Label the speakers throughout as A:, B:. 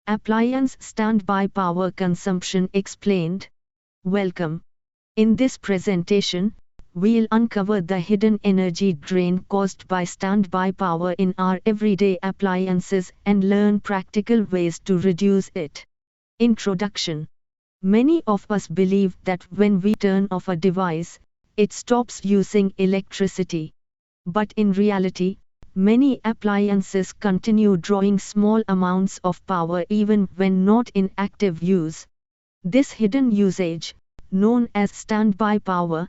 A: Appliance standby power consumption explained. Welcome. In this presentation, we'll uncover the hidden energy drain caused by standby power in our everyday appliances and learn practical ways to reduce it. Introduction. Many of us believe that when we turn off a device, it stops using electricity. But in reality, many appliances continue drawing small amounts of power even when not in active use. This hidden usage, known as standby power,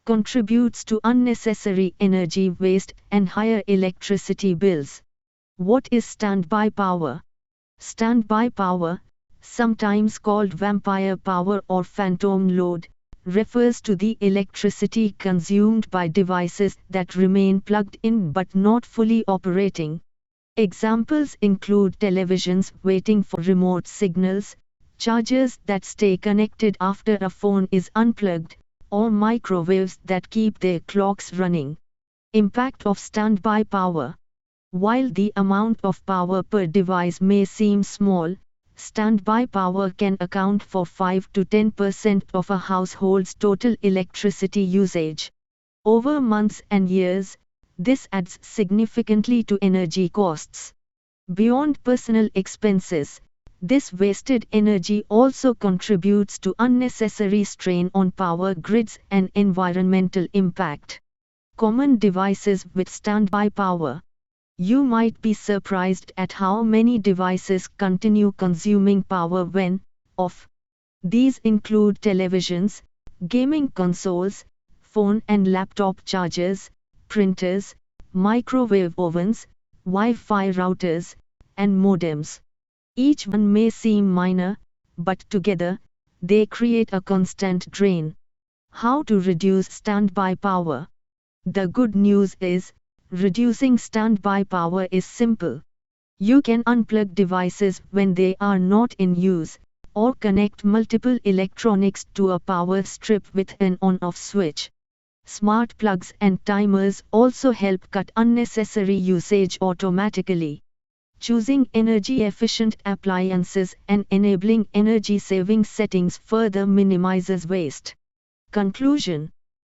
A: contributes to unnecessary energy waste and higher electricity bills. What is standby power? Standby power, sometimes called vampire power or phantom load, refers to the electricity consumed by devices that remain plugged in but not fully operating. Examples include televisions waiting for remote signals, chargers that stay connected after a phone is unplugged, or microwaves that keep their clocks running. Impact of standby power. While the amount of power per device may seem small, standby power can account for 5 to 10% of a household's total electricity usage. Over months and years, this adds significantly to energy costs. Beyond personal expenses, this wasted energy also contributes to unnecessary strain on power grids and environmental impact. Common devices with standby power. You might be surprised at how many devices continue consuming power when off. These include televisions, gaming consoles, phone and laptop chargers, printers, microwave ovens, Wi-Fi routers, and modems. Each one may seem minor, but together, they create a constant drain. How to reduce standby power? The good news is, reducing standby power is simple. You can unplug devices when they are not in use, or connect multiple electronics to a power strip with an on-off switch. Smart plugs and timers also help cut unnecessary usage automatically. Choosing energy-efficient appliances and enabling energy-saving settings further minimizes waste. Conclusion.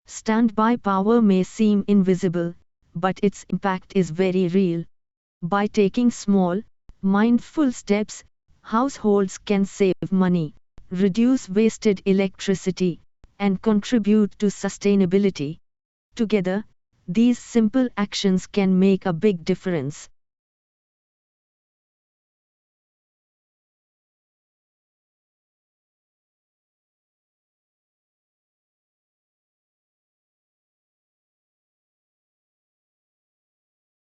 A: Standby power may seem invisible, but its impact is very real. By taking small, mindful steps, households can save money, reduce wasted electricity, and contribute to sustainability. Together, these simple actions can make a big difference.